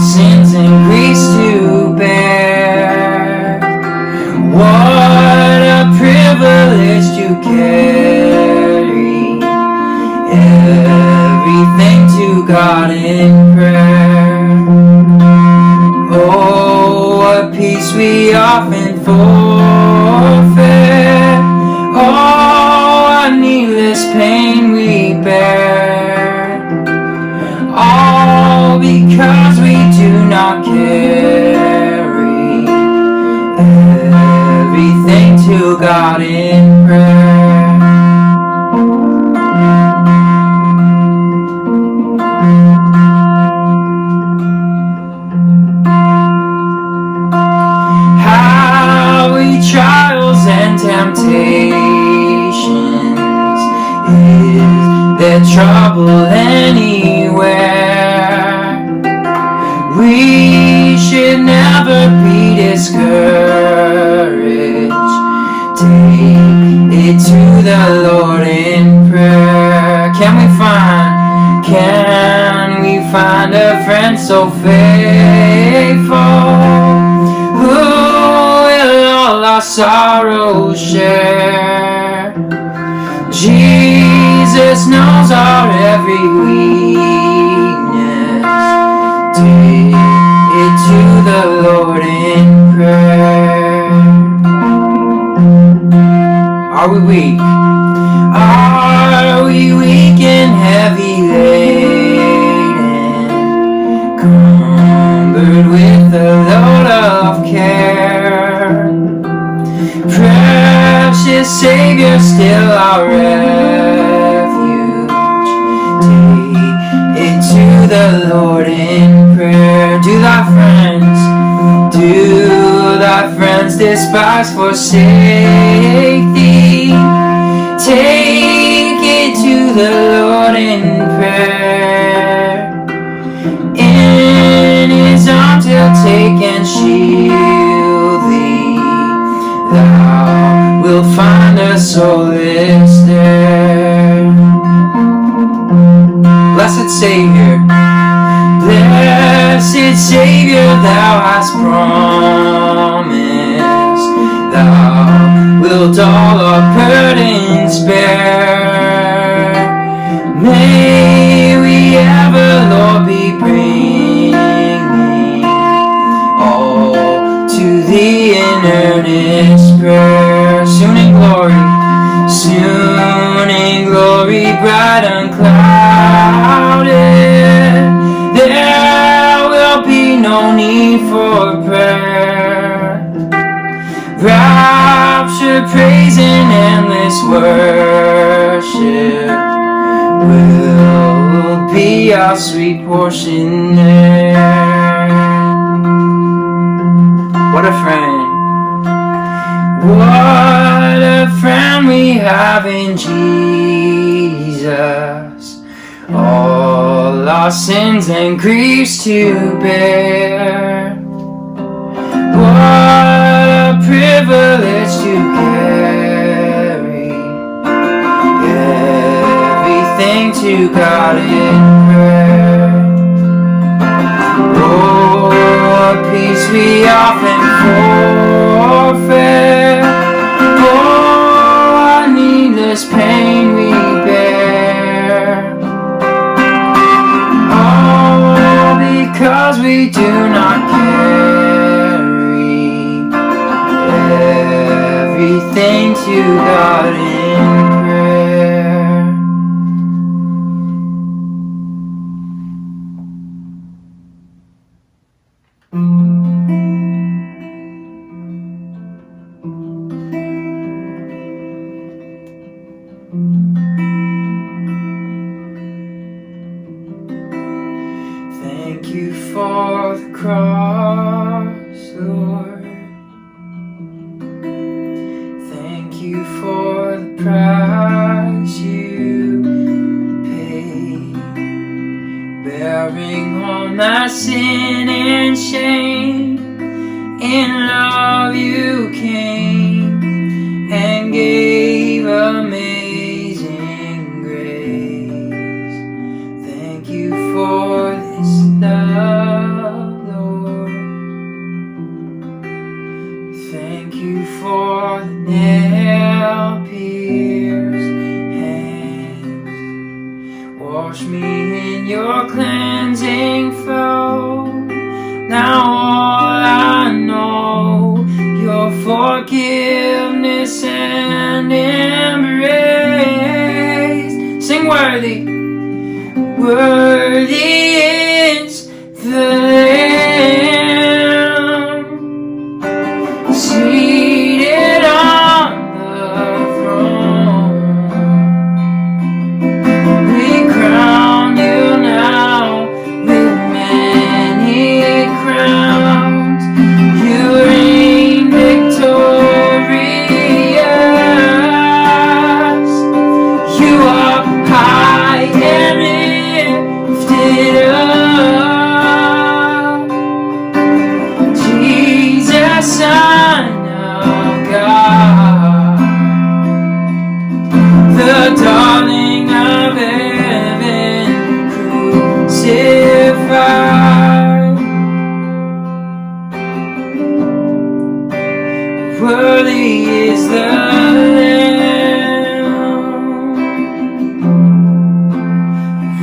sins and griefs to bear. What a privilege to carry everything to God in prayer. Oh, what peace we often forfeit. Oh, what needless pain we bear. All because we do not carry everything to God in prayer. How we trials and temptations, is there trouble anywhere? We should never be discouraged. Take it to the Lord in prayer. Can we find a friend so faithful, who will all our sorrows share? Jesus knows our every weakness. Take it to the Lord in prayer. Are we weak? Are we weak and heavy laden, cumbered with a load of care? Precious Savior, still our refuge. Take it to the Lord in prayer. Do thy friends despise, forsake thee? Take it to the Lord in prayer. In His arms He'll take and shield thee. Thou wilt find a solace there. Blessed Savior, thou hast promised, thou wilt all our burdens bear. May we ever, Lord, be bringing all to thee in earnest prayer. Soon in glory, bright unclouded, there will be no need for prayer. Rapture, praise, and endless worship will be our sweet portion there. What a friend. What a friend we have in Jesus. All our sins and griefs to bear. What a privilege to carry everything to God in prayer. Oh, what peace we often forfeit. Oh, what needless pain we bear. All because we do not carry everything to God in prayer. Thank you for the cross, Lord. Thank you for the price you paid, bearing all my sin and shame. In love you came and gave amazing grace. Thank you for this love. forgiveness and embrace. Sing worthy. Worthy is the Lamb seated on the throne. We crown you now with many crowns. You reign victorious. You are high and lifted up. Jesus, Son of God, the darling of heaven, crucified. Worthy is the Lamb.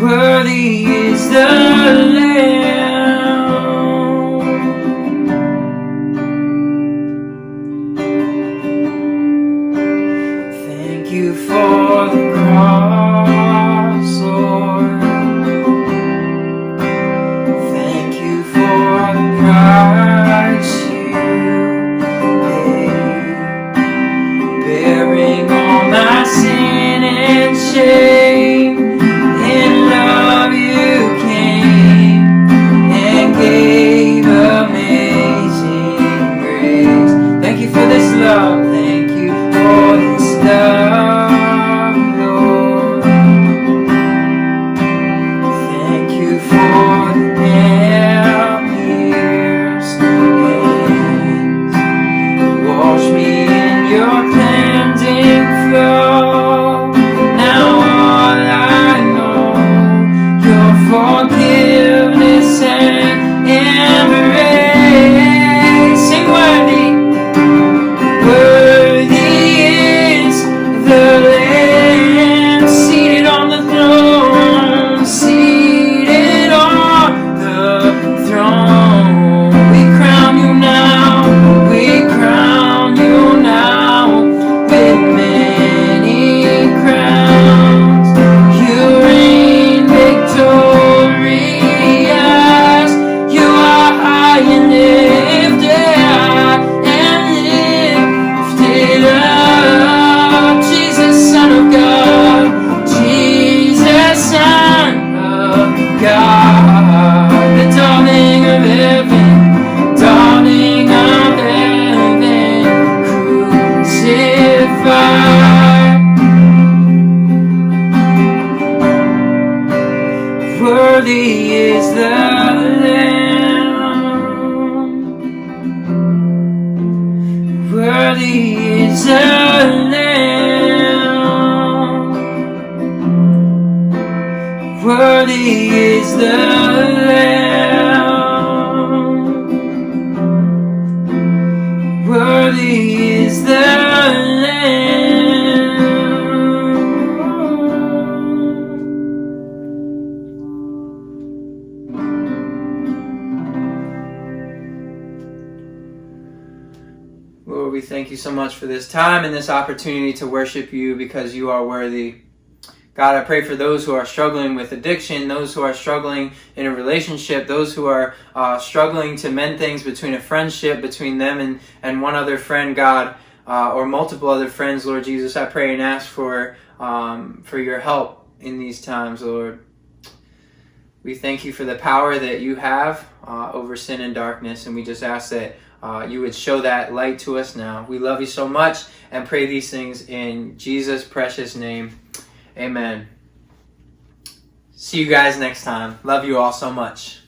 Worthy is the Lamb. Thank you for the cross, Lord. Thank you for the price you paid, bearing all my sin and shame. In love you came and gave amazing grace. Thank you for this love. Thank you for this love, Lord. Thank you for the nail-pierced hands. Wash me in your cleansing flow. Now all I know, your forgiveness and embrace. Sing worthy. Worthy is the Lamb seated on the throne. Seated on the throne. We crown you now. We crown you now with many crowns. You reign victorious. You are high and lifted up. Jesus, Son of God. Jesus, Son of God. The darling of heaven. Darling of heaven. Crucified. Worthy is the Lamb. Worthy is the Lamb. Worthy is the Lamb. Worthy is the Lamb. Lord, we thank you so much for this time and this opportunity to worship you because you are worthy. God, I pray for those who are struggling with addiction, those who are struggling in a relationship, those who are struggling to mend things between a friendship, between them and one other friend, God, or multiple other friends, Lord Jesus. I pray and ask for your help in these times, Lord. We thank you for the power that you have over sin and darkness, and we just ask that you would show that light to us now. We love you so much and pray these things in Jesus' precious name. Amen. See you guys next time. Love you all so much.